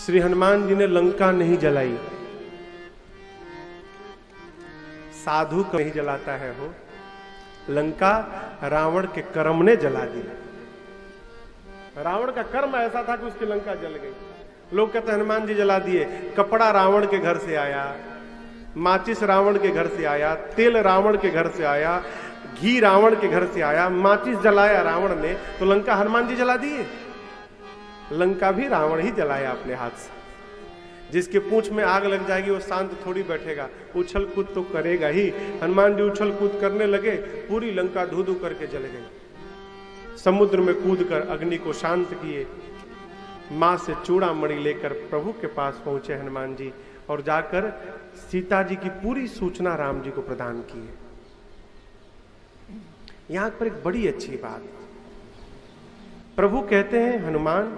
श्री हनुमान जी ने लंका नहीं जलाई, साधु को नहीं जलाता है वो, लंका रावण के कर्म ने जला दी। रावण का कर्म ऐसा था कि उसकी लंका जल गई। लोग कहते हनुमान जी जला दिए। कपड़ा रावण के घर से आया, माचिस रावण के घर से आया, तेल रावण के घर से आया, घी रावण के घर से आया, माचिस जलाया रावण ने, तो लंका हनुमान जी जला दिए? लंका भी रावण ही जलाया अपने हाथ से। जिसके पूंछ में आग लग जाएगी वो शांत थोड़ी बैठेगा, उछल कूद तो करेगा ही। हनुमान जी उछल कूद करने लगे, पूरी लंका धू धू करके जल गई। समुद्र में कूदकर अग्नि को शांत किए, मां से चूड़ामणि लेकर प्रभु के पास पहुंचे हनुमान जी, और जाकर सीता जी की पूरी सूचना राम जी को प्रदान की है। यहां पर एक बड़ी अच्छी बात, प्रभु कहते हैं हनुमान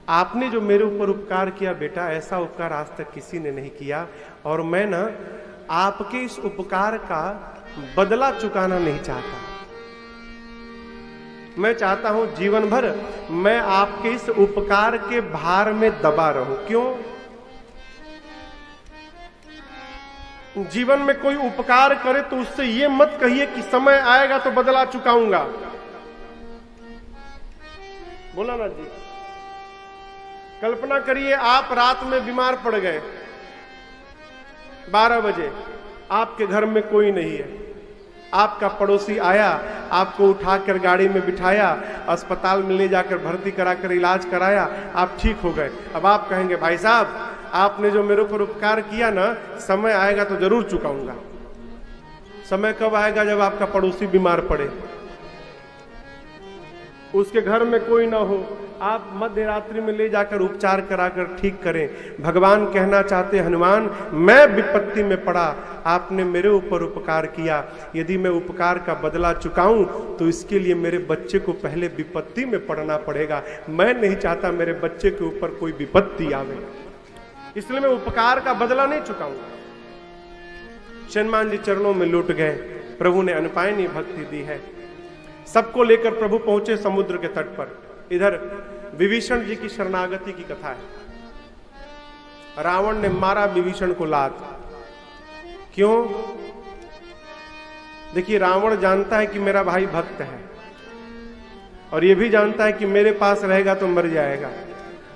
आपने जो मेरे ऊपर उपकार किया बेटा, ऐसा उपकार आज तक किसी ने नहीं किया, और मैं ना आपके इस उपकार का बदला चुकाना नहीं चाहता। मैं चाहता हूं जीवन भर मैं आपके इस उपकार के भार में दबा रहूं। क्यों? जीवन में कोई उपकार करे तो उससे ये मत कहिए कि समय आएगा तो बदला चुकाऊंगा। बोला ना जी। कल्पना करिए आप रात में बीमार पड़ गए, 12 बजे, आपके घर में कोई नहीं है, आपका पड़ोसी आया, आपको उठाकर गाड़ी में बिठाया, अस्पताल में ले जाकर भर्ती कराकर इलाज कराया, आप ठीक हो गए। अब आप कहेंगे भाई साहब आपने जो मेरे ऊपर उपकार किया ना, समय आएगा तो जरूर चुकाऊंगा। समय कब आएगा? जब आपका पड़ोसी बीमार पड़े, उसके घर में कोई ना हो, आप मध्य रात्रि में ले जाकर उपचार कराकर ठीक करें। भगवान कहना चाहते हनुमान मैं विपत्ति में पड़ा, आपने मेरे ऊपर उपकार किया, यदि मैं उपकार का बदला चुकाऊं तो इसके लिए मेरे बच्चे को पहले विपत्ति में पड़ना पड़ेगा। मैं नहीं चाहता मेरे बच्चे के ऊपर कोई विपत्ति आवे, इसलिए मैं उपकार का बदला नहीं चुकाऊंगा। हनुमान जी चरणों में लौट गए। प्रभु ने अनुपायनी भक्ति दी है। सबको लेकर प्रभु पहुंचे समुद्र के तट पर। इधर विभीषण जी की शरणागति की कथा है। रावण ने मारा विभीषण को लात। क्यों? देखिए रावण जानता है कि मेरा भाई भक्त है, और यह भी जानता है कि मेरे पास रहेगा तो मर जाएगा,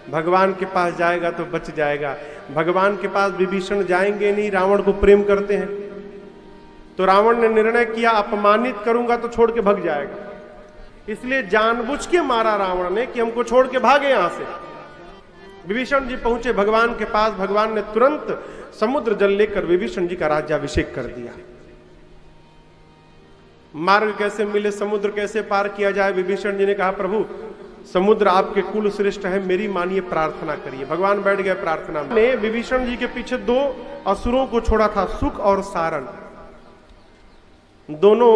भगवान के पास जाएगा तो बच जाएगा। भगवान के पास विभीषण जाएंगे नहीं, रावण को प्रेम करते हैं, तो रावण ने निर्णय किया अपमानित करूंगा तो छोड़ के भाग जाएगा। इसलिए जानबूझ के मारा रावण ने कि हमको छोड़ के भागे यहां से। विभीषण जी पहुंचे भगवान के पास, भगवान ने तुरंत समुद्र जल लेकर विभीषण जी का राज्याभिषेक कर दिया। मार्ग कैसे मिले, समुद्र कैसे पार किया जाए? विभीषण जी ने कहा प्रभु समुद्र आपके कुल श्रेष्ठ है, मेरी मानिए प्रार्थना करिए। भगवान बैठ गए प्रार्थना में। ने विभीषण जी के पीछे 2 असुरों को छोड़ा था, सुक और सारण। दोनों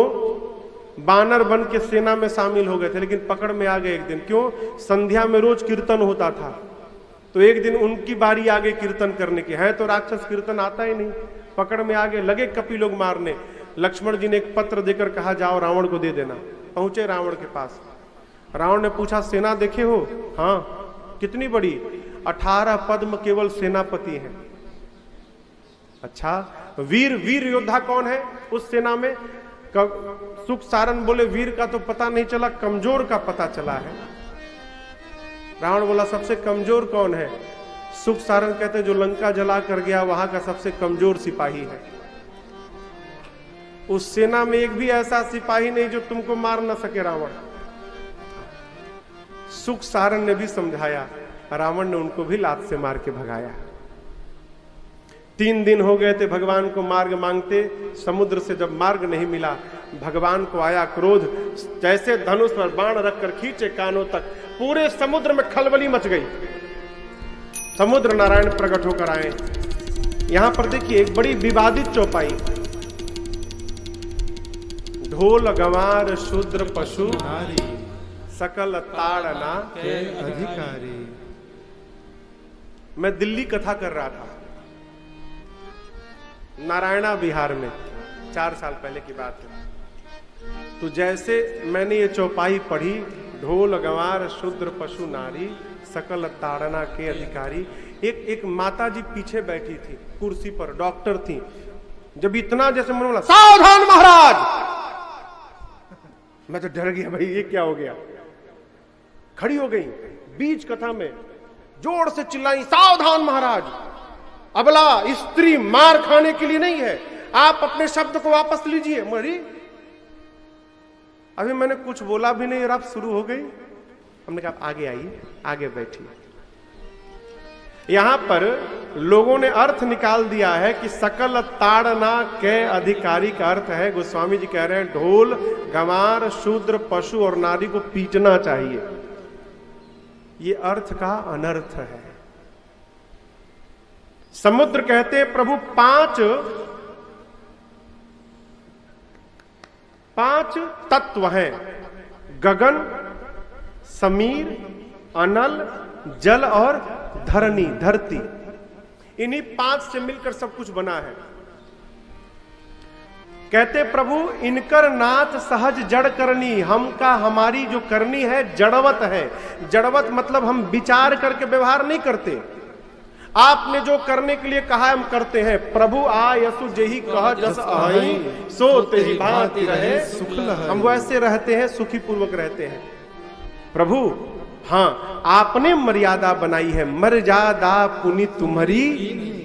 बानर बन के सेना में शामिल हो गए थे, लेकिन पकड़ में आ गए एक दिन। क्यों? संध्या में रोज कीर्तन होता था, तो एक दिन उनकी बारी आ गई कीर्तन करने की। है तो राक्षस, कीर्तन आता ही नहीं, पकड़ में आ गए, लगे कपि लोग मारने। लक्ष्मण जी ने एक पत्र देकर कहा जाओ रावण को दे देना। पहुंचे रावण के पास। रावण ने पूछा सेना देखे हो? हाँ। कितनी बड़ी? 18 पद्म केवल सेनापति हैं। अच्छा, वीर वीर योद्धा कौन है उस सेना में? सुख सारण बोले वीर का तो पता नहीं चला, कमजोर का पता चला है। रावण बोला सबसे कमजोर कौन है? सुख सारण कहते जो लंका जला कर गया वहां का सबसे कमजोर सिपाही है। उस सेना में एक भी ऐसा सिपाही नहीं जो तुमको मार न सके रावण। सुख सारण ने भी समझाया, रावण ने उनको भी लात से मार के भगाया। 3 दिन हो गए थे भगवान को मार्ग मांगते, समुद्र से जब मार्ग नहीं मिला, भगवान को आया क्रोध। जैसे धनुष पर बाण रखकर खींचे कानों तक, पूरे समुद्र में खलबली मच गई। समुद्र नारायण प्रकट होकर आए। यहां पर देखिए एक बड़ी विवादित चौपाई। ढोल गंवार शूद्र पशु नारी, सकल ताड़ना के अधिकारी। मैं दिल्ली कथा कर रहा था, नारायणा बिहार में, 4 साल पहले की बात है। तो जैसे मैंने ये चौपाई पढ़ी, ढोल गंवार शूद्र पशु नारी, सकल ताड़ना के अधिकारी। एक माता जी पीछे बैठी थी कुर्सी पर, डॉक्टर थी। जब इतना जैसे मन बोला सावधान महाराज, मैं तो डर गया, भाई ये क्या हो गया। खड़ी हो गई बीच कथा में, जोर से चिल्लाई सावधान महाराज, अबला स्त्री मार खाने के लिए नहीं है, आप अपने शब्द को वापस लीजिए। मरी अभी मैंने कुछ बोला भी नहीं और आप शुरू हो गई। हमने कहा आगे आइए, आगे बैठिए। यहां पर लोगों ने अर्थ निकाल दिया है कि सकल ताड़ना के अधिकारी का अर्थ है, गोस्वामी जी कह रहे हैं ढोल गंवार शूद्र पशु और नारी को पीटना चाहिए। ये अर्थ का अनर्थ है। समुद्र कहते हैं प्रभु पांच तत्व हैं, गगन समीर अनल जल और धरती। इन्हीं 5 से मिलकर सब कुछ बना है। कहते प्रभु इनकर नाथ सहज जड़ करनी, हमका हमारी जो करनी है जड़वत है। जड़वत मतलब हम विचार करके व्यवहार नहीं करते, आपने जो करने के लिए कहा हम करते हैं। प्रभु आ यसु जेहि कह जस आई, सो तेहि भांति रहे सुख लहै। हम वैसे रहते हैं, सुखी पूर्वक रहते हैं। प्रभु हाँ आपने मर्यादा बनाई है, मर्यादा पुनि तुम्हारी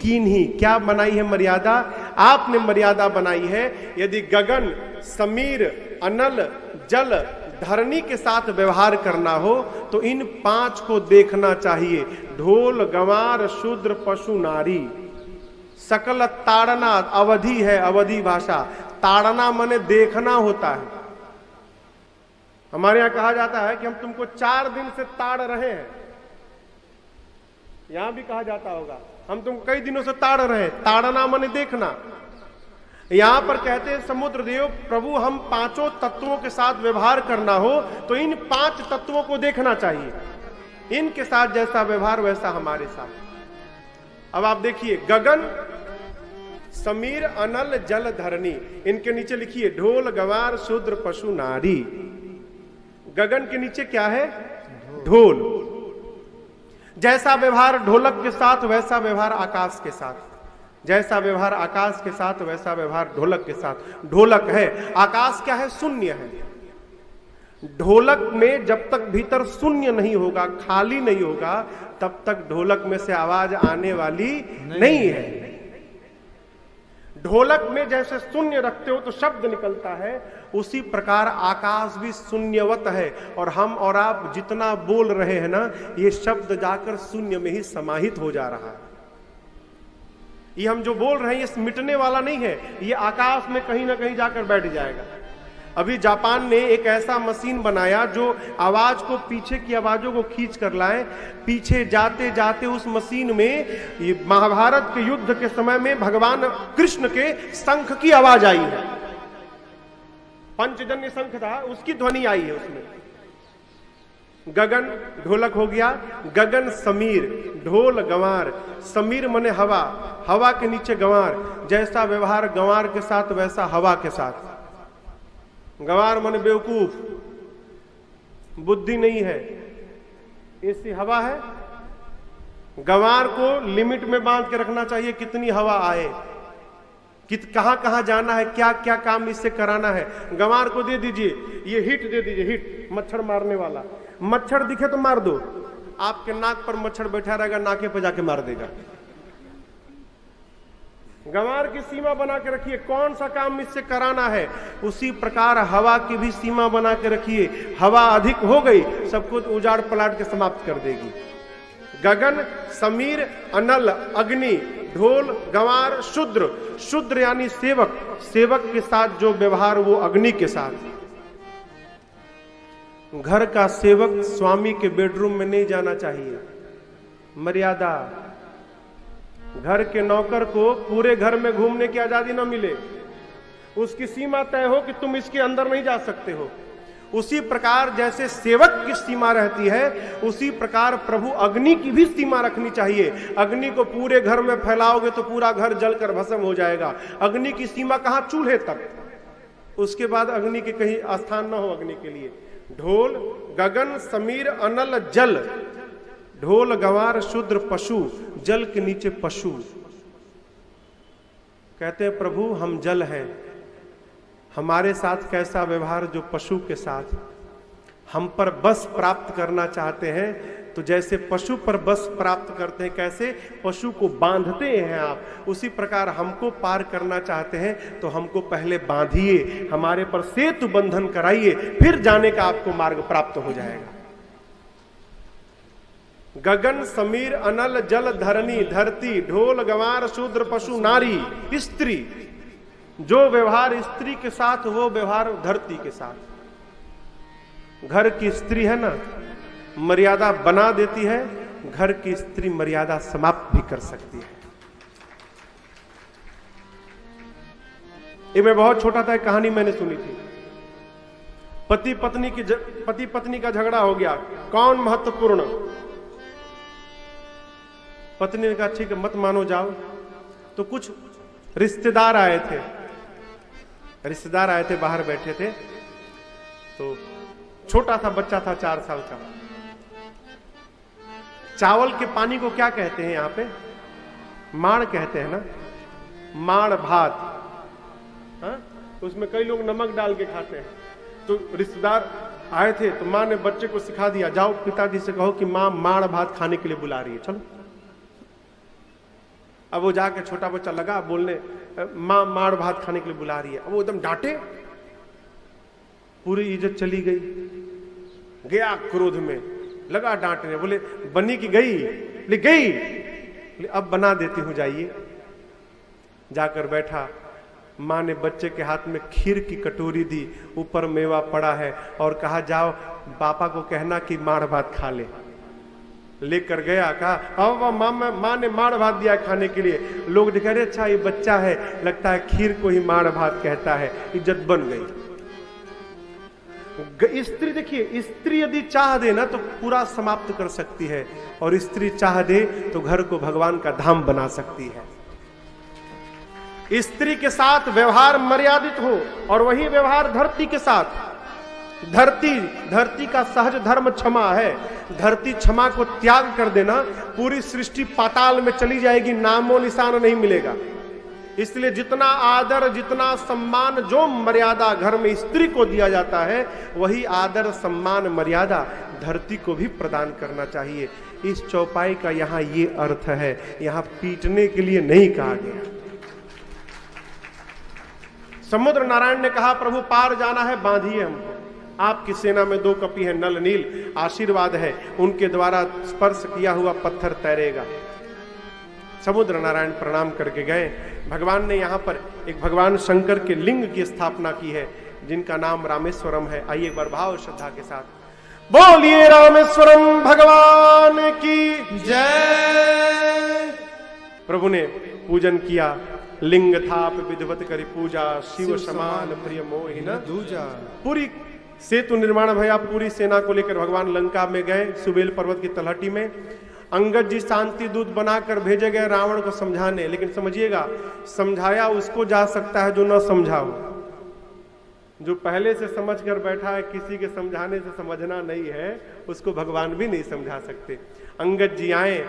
कीन्ही। क्या बनाई है मर्यादा? आपने मर्यादा बनाई है। यदि गगन समीर अनल जल धरनी के साथ व्यवहार करना हो तो इन 5 को देखना चाहिए, ढोल गंवार शूद्र पशु नारी। सकल ताड़ना अवधि है, अवधि भाषा। ताड़ना माने देखना होता है। हमारे यहां कहा जाता है कि हम तुमको 4 दिन से ताड़ रहे हैं, यहां भी कहा जाता होगा हम तुमको कई दिनों से ताड़ रहे हैं। ताड़ना माने देखना। यहां पर कहते हैं समुद्र देव प्रभु हम 5 तत्वों के साथ व्यवहार करना हो तो इन 5 तत्वों को देखना चाहिए, इनके साथ जैसा व्यवहार वैसा हमारे साथ। अब आप देखिए गगन समीर अनल जल धरनी, इनके नीचे लिखिए ढोल गंवार शूद्र पशु नारी। गगन के नीचे क्या है? ढोल। जैसा व्यवहार ढोलक के साथ वैसा व्यवहार आकाश के साथ, जैसा व्यवहार आकाश के साथ वैसा व्यवहार ढोलक के साथ। ढोलक है, आकाश क्या है? शून्य है। ढोलक में जब तक भीतर शून्य नहीं होगा, खाली नहीं होगा, तब तक ढोलक में से आवाज आने वाली नहीं है। ढोलक में जैसे शून्य रखते हो तो शब्द निकलता है, उसी प्रकार आकाश भी शून्यवत है। और हम और आप जितना बोल रहे हैं ना, ये शब्द जाकर शून्य में ही समाहित हो जा रहा है। ये हम जो बोल रहे हैं ये मिटने वाला नहीं है, ये आकाश में कहीं ना कहीं जाकर बैठ जाएगा। अभी जापान ने एक ऐसा मशीन बनाया जो आवाज को, पीछे की आवाजों को खींच कर लाए। पीछे जाते जाते उस मशीन में ये महाभारत के युद्ध के समय में भगवान कृष्ण के शंख की आवाज आई है। पंचजन्य शंख था, उसकी ध्वनि आई है उसमें। गगन ढोलक हो गया, गगन समीर ढोल गंवार। समीर मने हवा, हवा के नीचे गंवार। जैसा व्यवहार गंवार के साथ वैसा हवा के साथ। गंवार माने बेवकूफ, बुद्धि नहीं है, ऐसी हवा है। गंवार को लिमिट में बांध के रखना चाहिए, कितनी हवा आए, कहां कहां जाना है, क्या क्या काम इससे कराना है। गंवार को दे दीजिए, ये हिट दे दीजिए, हिट मच्छर मारने वाला। मच्छर दिखे तो मार दो, आपके नाक पर मच्छर बैठा रहेगा, नाके पे जाके मार देगा। गंवार की सीमा बना के रखिए, कौन सा काम इससे कराना है। उसी प्रकार हवा की भी सीमा बना के रखिए, हवा अधिक हो गई सब कुछ उजाड़ पलाट के समाप्त कर देगी। गगन समीर अनल अग्नि ढोल गंवार शूद्र। शूद्र यानी सेवक, सेवक के साथ जो व्यवहार वो अग्नि के साथ। घर का सेवक स्वामी के बेडरूम में नहीं जाना चाहिए, मर्यादा। घर के नौकर को पूरे घर में घूमने की आजादी न मिले, उसकी सीमा तय हो कि तुम इसके अंदर नहीं जा सकते हो। उसी प्रकार जैसे सेवक की सीमा रहती है, उसी प्रकार प्रभु अग्नि की भी सीमा रखनी चाहिए। अग्नि को पूरे घर में फैलाओगे तो पूरा घर जलकर भस्म हो जाएगा। अग्नि की सीमा कहां? चूल्हे तक, उसके बाद अग्नि के कहीं स्थान न हो अग्नि के लिए। ढोल गगन समीर अनल जल, ढोल गंवार शूद्र पशु, जल के नीचे पशु। कहते हैं प्रभु हम जल हैं, हमारे साथ कैसा व्यवहार जो पशु के साथ। हम पर बस प्राप्त करना चाहते हैं तो जैसे पशु पर बस प्राप्त करते हैं, कैसे पशु को बांधते हैं आप, उसी प्रकार हमको पार करना चाहते हैं तो हमको पहले बांधिए, हमारे पर सेतु बंधन कराइए, फिर जाने का आपको मार्ग प्राप्त हो जाएगा। गगन समीर अनल जल धरनी धरती, ढोल गंवार शूद्र पशु नारी, स्त्री। जो व्यवहार स्त्री के साथ वो व्यवहार धरती के साथ। घर की स्त्री है ना, मर्यादा बना देती है, घर की स्त्री मर्यादा समाप्त भी कर सकती है। ये मैं बहुत छोटा था, एक कहानी मैंने सुनी थी। पति पत्नी का झगड़ा हो गया, कौन महत्वपूर्ण। पत्नी ने कहा ठीक है मत मानो जाओ। तो कुछ रिश्तेदार आए थे, बाहर बैठे थे। तो छोटा सा बच्चा था 4 साल का। चावल के पानी को क्या कहते हैं यहां पे? माड़ कहते हैं ना, माड़ भात। हाँ? उसमें कई लोग नमक डाल के खाते हैं। तो रिश्तेदार आए थे तो माँ ने बच्चे को सिखा दिया, जाओ पिताजी से कहो कि माँ माड़ भात खाने के लिए बुला रही है, चलो। अब वो जाके छोटा बच्चा लगा बोलने, माँ माड़ भात खाने के लिए बुला रही है। अब वो एकदम डांटे, पूरी इज्जत चली गई। गया क्रोध में, लगा डांटने, बोले बनी की गई? ले गई, अब बना देती हूं, जाइए। जाकर बैठा, माँ ने बच्चे के हाथ में खीर की कटोरी दी, ऊपर मेवा पड़ा है, और कहा जाओ पापा को कहना कि माड़ भात खा ले। लेकर गया, कहा माँ ने माड़ भात दिया खाने के लिए। लोग देख रहे अच्छा ये बच्चा है, लगता है खीर को ही माड़ भात कहता है। इज्जत बन गई। स्त्री देखिए, स्त्री यदि चाह दे ना तो पूरा समाप्त कर सकती है, और स्त्री चाह दे तो घर को भगवान का धाम बना सकती है। स्त्री के साथ व्यवहार मर्यादित हो, और वही व्यवहार धरती के साथ। धरती का सहज धर्म क्षमा है। धरती क्षमा को त्याग कर देना, पूरी सृष्टि पाताल में चली जाएगी, नामो निशान नहीं मिलेगा। इसलिए जितना आदर, जितना सम्मान, जो मर्यादा घर में स्त्री को दिया जाता है, वही आदर, सम्मान, मर्यादा धरती को भी प्रदान करना चाहिए। इस चौपाई का यहाँ ये अर्थ है, यहाँ पीटने के लिए नहीं कहा गया। समुद्र नारायण ने कहा प्रभु पार जाना है, बांधिए हमको। आपकी सेना में 2 कपी है, नल नील, आशीर्वाद है, उनके द्वारा स्पर्श किया हुआ पत्थर तैरेगा। समुद्र नारायण प्रणाम करके गए। भगवान ने यहाँ पर एक भगवान शंकर के लिंग की स्थापना की है, जिनका नाम रामेश्वरम है। आइए एक बार भाव श्रद्धा के साथ बोलिए रामेश्वरम भगवान की जय। प्रभु ने पूजन किया, लिंग थाप विधिवत करी पूजा, शिव समान प्रिय मोहि न दूजा। पूरी सेतु निर्माण भया, पूरी सेना को लेकर भगवान लंका में गए, सुबेल पर्वत की तलहटी में। अंगद जी शांति दूत बनाकर भेजे गए रावण को समझाने, लेकिन समझिएगा समझाया उसको जा सकता है जो न समझा हो। जो पहले से समझ कर बैठा है, किसी के समझाने से समझना नहीं है, उसको भगवान भी नहीं समझा सकते। अंगद जी आए,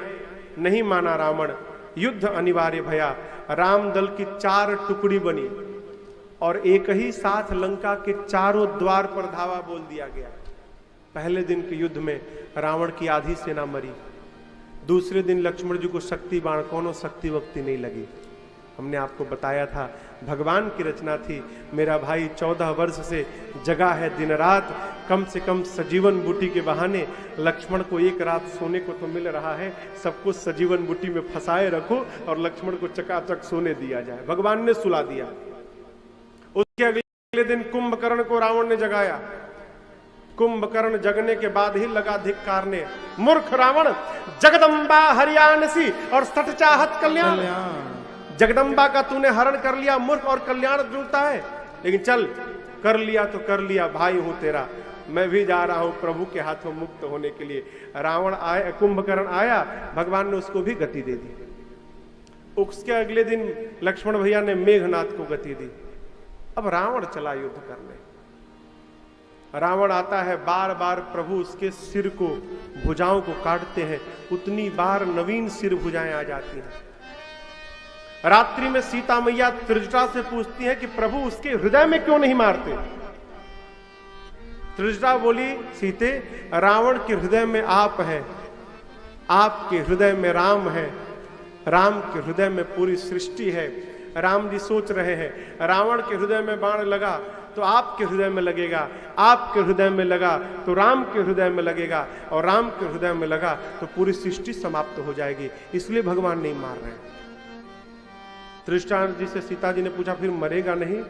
नहीं माना रावण, युद्ध अनिवार्य भया। राम दल की 4 टुकड़ी बनी और एक ही साथ लंका के चारों द्वार पर धावा बोल दिया गया। पहले दिन के युद्ध में रावण की आधी सेना मरी। दूसरे दिन लक्ष्मण जी को शक्ति बाण, कोनो शक्ति वक्ति नहीं लगी। हमने आपको बताया था भगवान की रचना थी। मेरा भाई 14 वर्ष से जगा है दिन रात, कम से कम सजीवन बूटी के बहाने। लक्ष्मण को एक रात सोने को तो मिल रहा है, सबको सजीवन बूटी में फंसाए रखो और लक्ष्मण को चकाचक सोने दिया जाए। भगवान ने सुला दिया। उसके अगले दिन कुंभकर्ण को रावण ने जगाया। कुंभकर्ण जगने के बाद ही लगा धिक्कारने, मूर्ख रावण, जगदम्बा हरियाणसी और सठ चाहत कल्याण। जगदम्बा का तूने हरण कर लिया, मूर्ख, और कल्याण ढूंढता है। लेकिन चल, कर लिया तो कर लिया, भाई हूं तेरा, मैं भी जा रहा हूं प्रभु के हाथों मुक्त होने के लिए। रावण आया, कुंभकर्ण आया, भगवान ने उसको भी गति दे दी। उसके अगले दिन लक्ष्मण भैया ने मेघनाथ को गति दी। अब रावण चला युद्ध करने। रावण आता है, बार बार प्रभु उसके सिर को, भुजाओं को काटते हैं, उतनी बार नवीन सिर भुजाएं आ जाती हैं। रात्रि में सीता मैया त्रिजटा से पूछती हैं कि प्रभु उसके हृदय में क्यों नहीं मारते। त्रिजटा बोली, सीते, रावण के हृदय में आप हैं, आपके हृदय में राम है, राम के हृदय में पूरी सृष्टि है। राम जी सोच रहे हैं, रावण के हृदय में बाण लगा तो आपके हृदय में लगेगा, आपके हृदय में लगा तो राम के हृदय में लगेगा, और राम के हृदय में लगा तो पूरी सृष्टि समाप्त हो जाएगी, इसलिए भगवान नहीं मार रहे। त्रिष्टा जी से सीता जी ने पूछा, फिर मरेगा नहीं?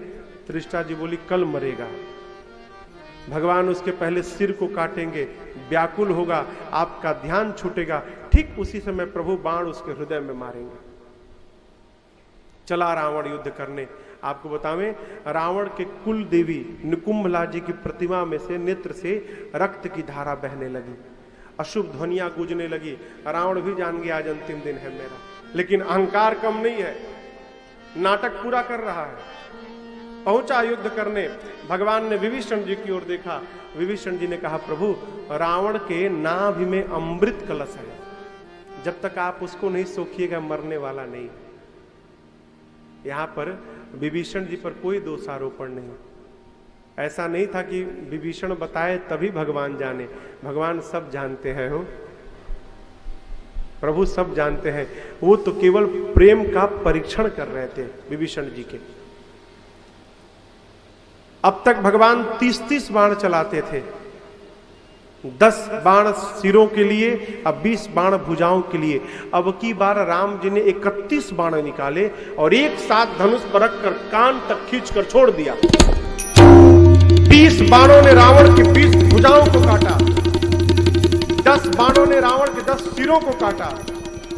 त्रिष्टा जी बोली, कल मरेगा। भगवान उसके पहले सिर को काटेंगे, व्याकुल होगा, आपका ध्यान छूटेगा, ठीक उसी समय प्रभु बाण उसके हृदय में मारेंगे। चला रावण युद्ध करने। आपको बतावें, रावण के कुल देवी निकुंभला जी की प्रतिमा में से नेत्र से रक्त की धारा बहने लगी, अशुभ ध्वनियां गूंजने लगी। रावण भी जान गया आज अंतिम दिन है मेरा, लेकिन अहंकार कम नहीं है, नाटक पूरा कर रहा है। पहुंचा युद्ध करने, भगवान ने विभीषण जी की ओर देखा। विभीषण जी ने कहा, प्रभु रावण के नाभि में अमृत कलश है, जब तक आप उसको नहीं सोखिएगा मरने वाला नहीं। यहां पर विभीषण जी पर कोई दोषारोपण नहीं, ऐसा नहीं था कि विभीषण बताए तभी भगवान जाने, भगवान सब जानते हैं। हो प्रभु सब जानते हैं, वो तो केवल प्रेम का परीक्षण कर रहे थे विभीषण जी के। अब तक भगवान 30-30 बाण चलाते थे, 10 बाण सिरों के लिए, अब 20 बाण भुजाओं के लिए। अब की बार राम जी ने 31 बाण निकाले और एक साथ धनुष पर रखकर कान तक खींचकर छोड़ दिया। 20 बाणों ने रावण की 20 भुजाओं को काटा, 10 बाणों ने रावण के 10 सिरों को काटा,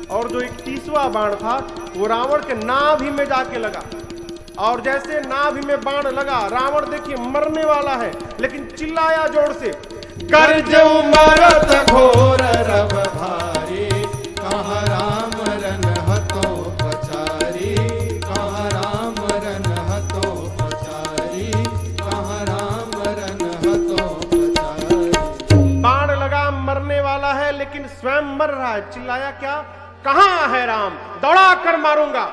और जो 31वां बाण था वो रावण के नाभि में जाके लगा। और जैसे नाभि में बाण लगा, रावण देखिए मरने वाला है, लेकिन चिल्लाया जोर से, गर्जो मरत घोर रव भारी, कहाँ राम रन हतो पचारी, कहाँ राम रन हतो पचारी, कहाँ राम रन हतो पचारी। बाण लगा, मरने वाला है, लेकिन स्वयं मर रहा है। चिल्लाया क्या, कहाँ है राम, दौड़ा कर मारूंगा।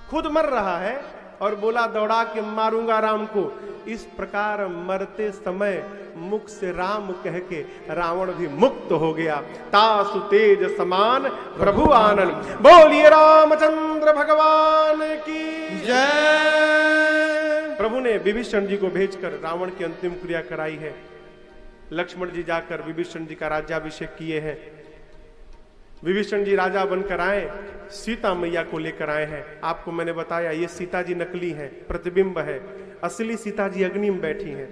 खुद मर रहा है और बोला दौड़ा के मारूंगा राम को। इस प्रकार मरते समय मुख से राम कह के रावण भी मुक्त हो गया। तासु तेज समान प्रभु आनंद। बोलिए रामचंद्र भगवान की जय। प्रभु ने विभीषण जी को भेजकर रावण की अंतिम क्रिया कराई है। लक्ष्मण जी जाकर विभीषण जी का राज्याभिषेक किए हैं। विभीषण जी राजा बनकर आए, सीता मैया को लेकर आए हैं। आपको मैंने बताया ये सीता जी नकली है, प्रतिबिंब है, असली सीता जी अग्नि में बैठी हैं।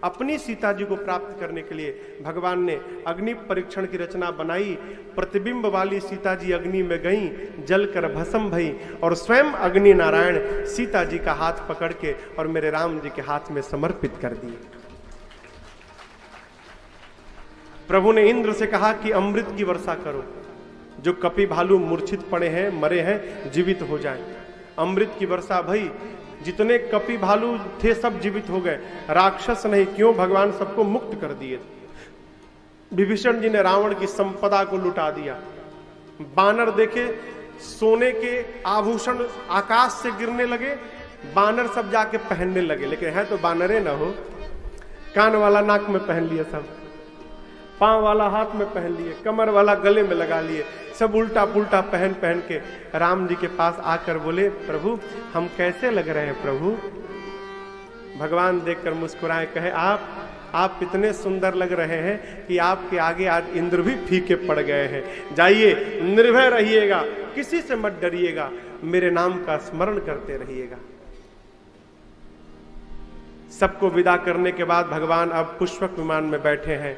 अपनी सीता जी को प्राप्त करने के लिए भगवान ने अग्नि परीक्षण की रचना बनाई। प्रतिबिंब वाली सीता जी अग्नि में गईं, जलकर भस्म भई, और स्वयं अग्नि नारायण सीता जी का हाथ पकड़ के और मेरे राम जी के हाथ में समर्पित कर दिए। प्रभु ने इंद्र से कहा कि अमृत की वर्षा करो, जो कपि भालू मूर्छित पड़े हैं, मरे हैं, जीवित हो जाएं। अमृत की वर्षा भई, जितने कपि भालू थे सब जीवित हो गए, राक्षस नहीं। क्यों? भगवान सबको मुक्त कर दिए। विभीषण जी ने रावण की संपदा को लुटा दिया। बानर देखे, सोने के आभूषण आकाश से गिरने लगे, बानर सब जाके पहनने लगे, लेकिन है तो बानरे ना हो। कान वाला नाक में पहन लिए सब, पांव वाला हाथ में पहन लिए, कमर वाला गले में लगा लिए, सब उल्टा पुल्टा पहन पहन के राम जी के पास आकर बोले, प्रभु हम कैसे लग रहे हैं प्रभु? भगवान देखकर मुस्कुराए, कहे आप इतने सुंदर लग रहे हैं कि आपके आगे आज इंद्र भी फीके पड़ गए हैं। जाइए, निर्भय रहिएगा, किसी से मत डरिएगा, मेरे नाम का स्मरण करते रहिएगा। सबको विदा करने के बाद भगवान अब पुष्पक विमान में बैठे हैं।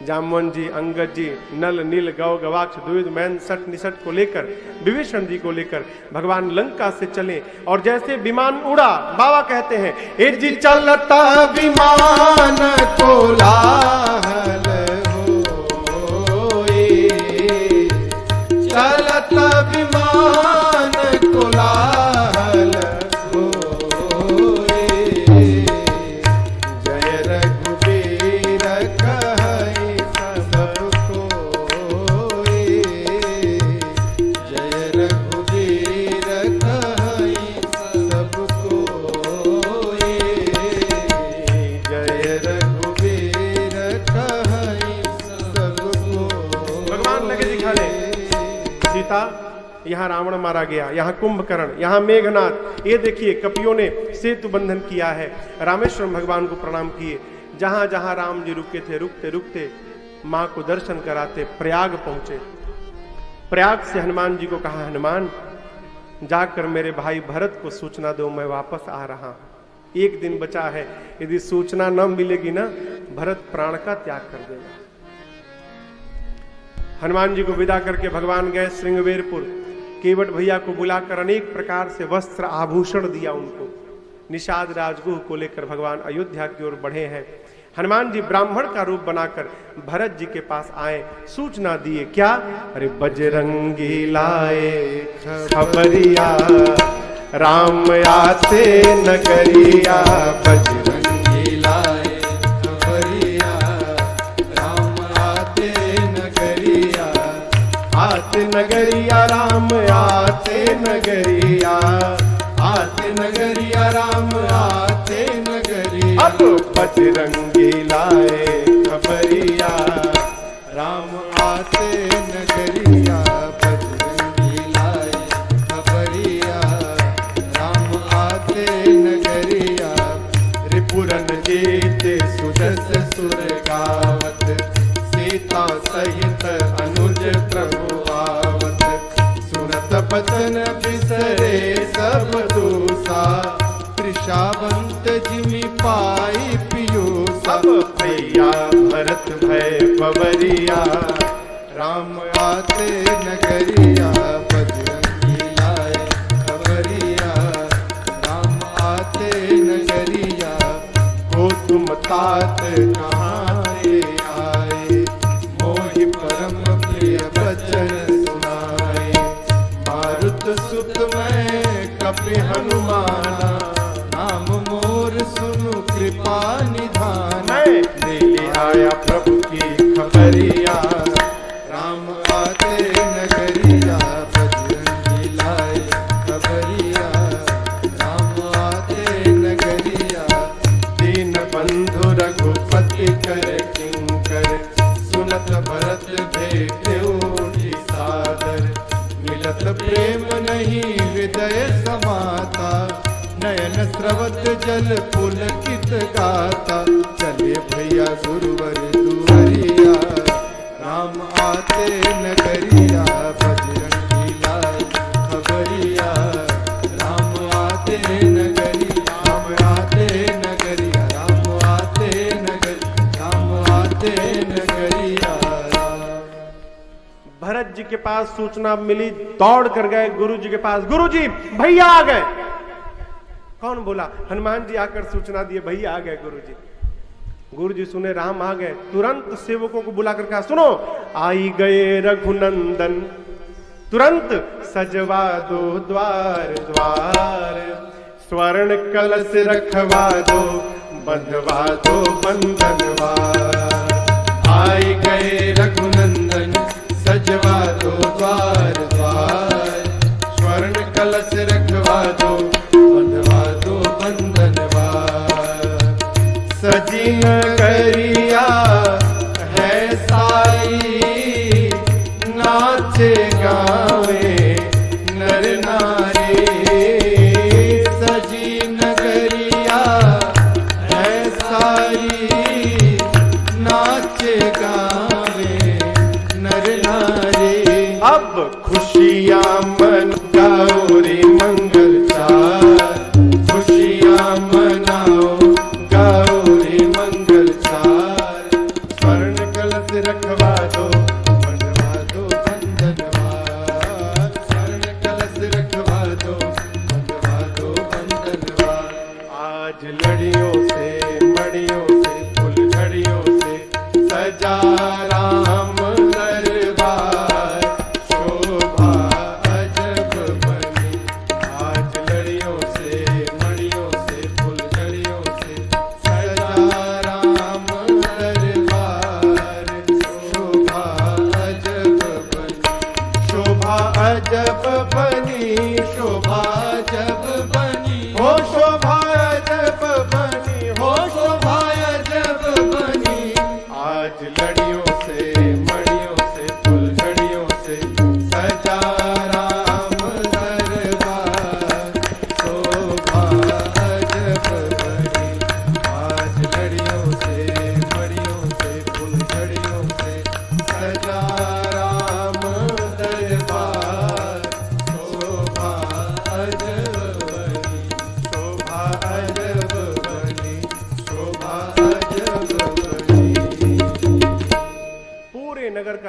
जामवन जी, अंगद जी, नल नील गौ गवाक्ष द्विविध मैन सट निसट को लेकर, विभीषण जी को लेकर भगवान लंका से चले। और जैसे विमान उड़ा, बाबा कहते हैं, ए जी चलता विमान कोलाहल होए, चलता विमान कोलाहल होए, जय रघुपति स्थल है। सीता, यहाँ रावण मारा गया, यहाँ कुंभकर्ण, यहाँ मेघनाथ, ये देखिए कपियों ने सेतु बंधन किया है। रामेश्वरम भगवान को प्रणाम किए। जहां जहां राम जी रुके थे, रुकते रुकते मां को दर्शन कराते प्रयाग पहुंचे। प्रयाग से हनुमान जी को कहा, हनुमान जाकर मेरे भाई भरत को सूचना दो, मैं वापस आ रहा हूं। एक दिन बचा है, यदि सूचना न मिलेगी ना, भरत प्राण का त्याग कर देगा। हनुमान जी को विदा करके भगवान गए श्रृंगवेरपुर। केवट भैया को बुलाकर अनेक प्रकार से वस्त्र आभूषण दिया उनको। निषाद राजगुह को लेकर भगवान अयोध्या की ओर बढ़े हैं। हनुमान जी ब्राह्मण का रूप बनाकर भरत जी के पास आए, सूचना दिए क्या? अरे बजरंगी लाए खबरिया, राम आते नगरिया, बजरंगी लाए खबरिया, राम आते नगरिया, आते नगरिया राम आते नगरिया, आते नगरिया राम आते नगरिया। अब बजरंगी लाए खबरिया, राम आते नगरिया, बजरंगी लाए खबरिया, राम आते नगरिया। रिपुरन जीते सुदस सुर गावत, सीता सहित अनुज प्रभु आवत। सुनत बचन बिसरे सब दूसा, त्रिशावंत जिमि पाई पियूसा। अब भैया भरत भय पवरिया, राम आते नगरिया, बजरंगी लाए खबरिया, राम आते नगरिया। हो तुम तात कहाँ से आए, मोहि परम प्रिय बचन सुनाए। मारुत सुत मैं कपि हनुमाना, नाम मोर सुनु कृपा निधान। मैं ले आया प्रभु की खबरिया, राम आते नगरिया, बजरंगी लाए खबरिया, राम आते नगरिया। दीन बंधु रघुपति कर किंकर, सुनत भरत भेटे सादर। मिलत प्रेम नहीं हृदय समाता, नयन स्रवत जल पुलकित गाता। चले भैया गुरुवर दुहरिया, राम आते नगरिया, बजरंगी लाए खबरिया, राम आते नगरिया, राम आते नगरिया, राम आते नगरिया, राम आते नगरिया। भरत जी के पास सूचना मिली, दौड़ कर गए गुरु जी के पास। गुरु जी भैया आ गए। कौन बोला? हनुमान जी आकर सूचना दिए, भैया आ गए गुरु जी। गुरु जी सुने राम आ गए, तुरंत सेवकों को बुलाकर कहा, सुनो आई गए रघुनंदन, तुरंत सजवा दो द्वार द्वार। स्वर्ण कलश रखवा दो, बंधवा दो बंधनवार। आई गए रघुनंदन, सजवा दो द्वार द्वार। स्वर्ण कलश रखवा दो, बंधवा दो बंधनवार। सजी नगरिया है सारी, नाचे गावे नर नारी। सजी नगरिया है सारी, नाचे गावे नर नारी। अब खुशियां मन गाओ रे मंगल चार, खुशियां मनाओ, गाओ रे मंगल चार। स्वर्ण कलश रखवा दो, बंधवा दो बंधनवार। स्वर्ण कलश रखवा दो, बंधवा दो बंधनवार। आज लड़ियों से मड़ियों से फुलझड़ियों से सजा राम दरबार। शोभा अजब बनी, आज लड़ियों से मड़ियों से फुलझड़ियों से सजा राम दरबार। शोभा अजब बनी, शोभा अजब बनी, शोभा अजब बनी। हो शोभा अजब बनी, हो शोभा अजब बनी। आज लड़ियों से मड़ियों से फुलझड़ियों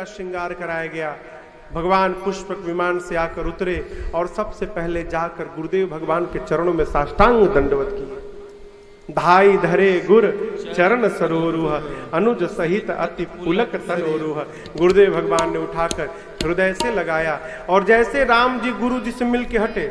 का श्रृंगार कराया गया। भगवान पुष्पक विमान से आकर उतरे और सबसे पहले जाकर गुरुदेव भगवान के चरणों में साष्टांग दंडवत किए। धाई धरे गुर चरण सरोरुह अनुज सहित अति पुलक तनोरुह। गुरुदेव भगवान ने उठाकर हृदय से लगाया और जैसे राम जी गुरु जी से मिलके हटे,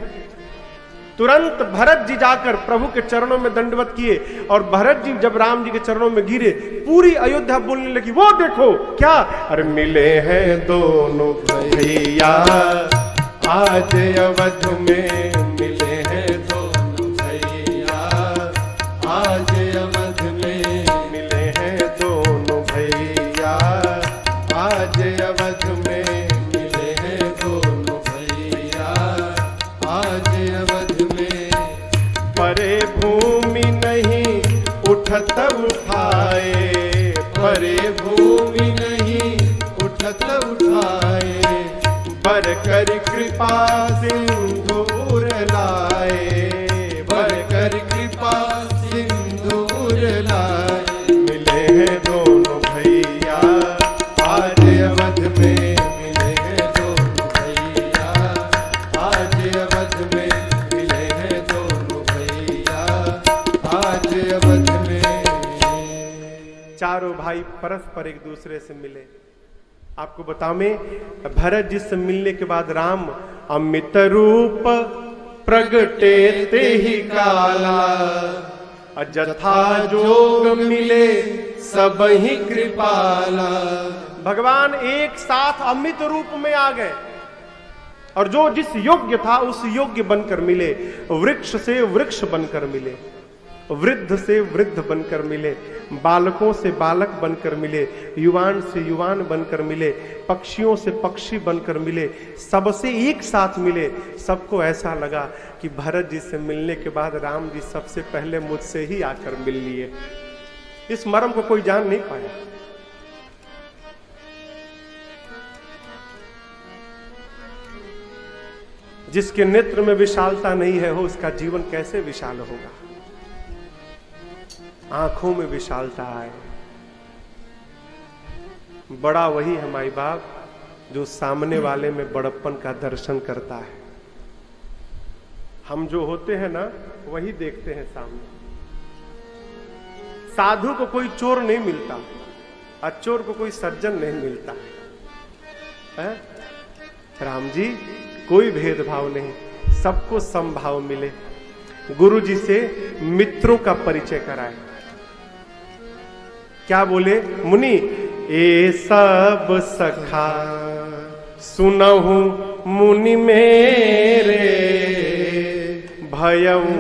तुरंत भरत जी जाकर प्रभु के चरणों में दंडवत किए और भरत जी जब राम जी के चरणों में गिरे, पूरी अयोध्या बोलने लगी, वो देखो क्या, अरे मिले हैं दोनों भैया आज अवध में, मिले हैं दोनों भैया आज अवध में, मिले हैं दोनों भैया आज अवध में, मिले हैं दोनों भैया आज अवध में। परे भूमि नहीं उठत उठाए, परे भूमि नहीं उठत उठाए, बर कर कृपा सिंधुर लाए, बर कर कृपा सिंधुर लाए। मिले हैं दोनों भैया आज अवध में, मिले हैं दोनों भैया आज अवध में, मिले हैं दोनों भैया आज अवध में। चारों भाई परस्पर एक दूसरे से मिले। आपको बताऊं मैं, भरत जी से मिलने के बाद राम अमित रूप प्रगटे ते ही काला, अजथा जोग मिले सब ही कृपाला। भगवान एक साथ अमित रूप में आ गए और जो जिस योग्य था उस योग्य बनकर मिले, वृक्ष से वृक्ष बनकर मिले, वृद्ध से वृद्ध बनकर मिले, बालकों से बालक बनकर मिले, युवान से युवान बनकर मिले, पक्षियों से पक्षी बनकर मिले, सबसे एक साथ मिले। सबको ऐसा लगा कि भरत जी से मिलने के बाद राम जी सबसे पहले मुझसे ही आकर मिल लिए। इस मर्म को कोई जान नहीं पाया। जिसके नेत्र में विशालता नहीं है हो, उसका जीवन कैसे विशाल होगा। आंखों में विशालता आए। बड़ा वही है माई बाप जो सामने वाले में बड़प्पन का दर्शन करता है। हम जो होते हैं ना वही देखते हैं सामने। साधु को कोई चोर नहीं मिलता, अचोर को कोई सज्जन नहीं मिलता है? राम जी कोई भेदभाव नहीं, सबको समभाव मिले। गुरु जी से मित्रों का परिचय कराए। क्या बोले मुनि, ए सब सखा सुनहु मुनि मेरे, भयऊ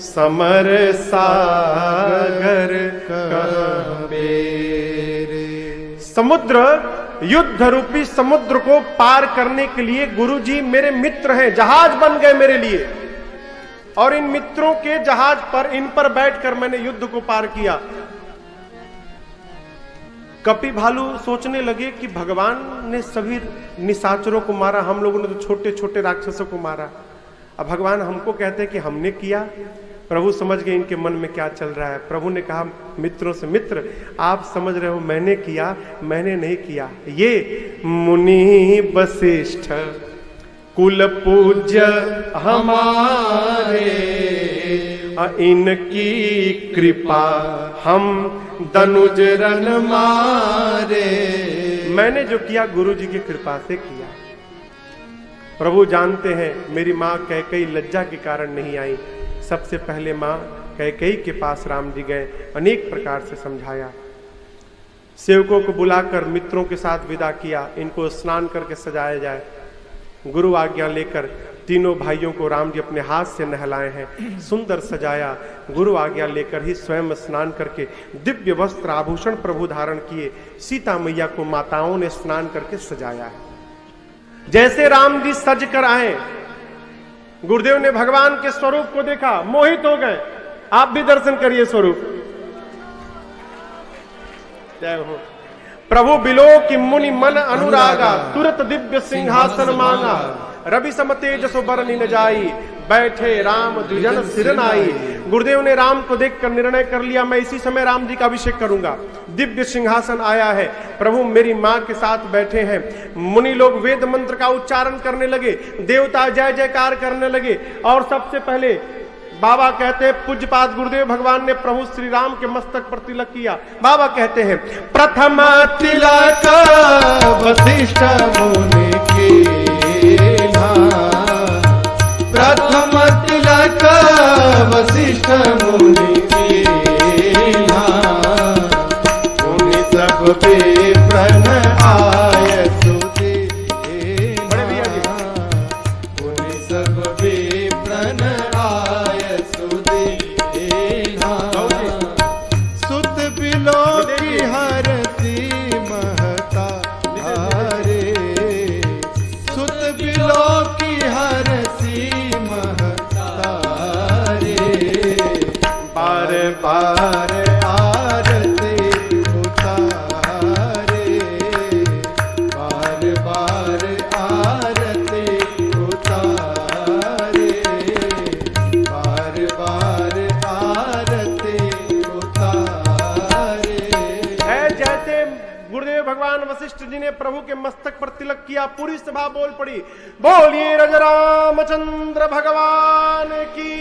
समर सागर कहबेरे। समुद्र, युद्ध रूपी समुद्र को पार करने के लिए गुरुजी मेरे मित्र हैं, जहाज बन गए मेरे लिए। और इन मित्रों के जहाज पर, इन पर बैठकर मैंने युद्ध को पार किया। कपि भालू सोचने लगे कि भगवान ने सभी निशाचरों को मारा, हम लोगों ने तो छोटे छोटे राक्षसों को मारा। अब भगवान हमको कहते हैं कि हमने किया। प्रभु समझ गए इनके मन में क्या चल रहा है। प्रभु ने कहा मित्रों से, मित्र आप समझ रहे हो मैंने किया, मैंने नहीं किया। ये मुनि वशिष्ठ कुल पूज्य हमारे, इनकी कृपा हम दनुज रन मारे। मैंने जो किया गुरु जी की कृपा से किया। प्रभु जानते हैं मेरी माँ कैकेयी लज्जा के कारण नहीं आई। सबसे पहले माँ कैकेयी के पास राम जी गए, अनेक प्रकार से समझाया, सेवकों को बुलाकर मित्रों के साथ विदा किया, इनको स्नान करके सजाया जाए। गुरु आज्ञा लेकर तीनों भाइयों को राम जी अपने हाथ से नहलाए हैं, सुंदर सजाया। गुरु आज्ञा लेकर ही स्वयं स्नान करके दिव्य वस्त्र आभूषण प्रभु धारण किए। सीता मैया को माताओं ने स्नान करके सजाया है। जैसे राम जी सज कर आए, गुरुदेव ने भगवान के स्वरूप को देखा, मोहित हो गए। आप भी दर्शन करिए स्वरूप। जय हो। प्रभु बिलो कि मुनि मन अनुरागा, तुरत दिव्य सिंहासन मांगा। रवि सम तेजसो बरनि न जाई, बैठे राम द्विजन सिर नाई। गुरुदेव ने राम को देखकर निर्णय कर लिया, मैं इसी समय राम जी का अभिषेक करूंगा। दिव्य सिंहासन आया है, प्रभु मेरी मां के साथ बैठे हैं। मुनि लोग वेद मंत्र का उच्चारण करने लगे, देवता जय जयकार करने लगे। और सबसे पहले बाबा कहते हैं, पूज्यपाद गुरुदेव भगवान ने प्रभु श्री राम के मस्तक पर तिलक किया। बाबा कहते हैं, प्रथम तिलक वशिष्ठ मुनि कीन्हा, प्रथम तिलक वशिष्ठ मुनि कीन्हा, मुनि सब विप्रन आय सुदीन्हा, मुनि सब विप्रन आय सुदीन्हा, सुत बिलो की हरति महता हारे, सुत बिलो की हरति महता रे, बार बार आरती उतारे, बार बार आरती उतारे, बार बार आरती उतारे। है जैसे गुरुदेव भगवान वशिष्ठ जी ने प्रभु के मस्तक पर तिलक किया, पूरी सभा बोल पड़ी, बोलिए राजा रामचंद्र भगवान की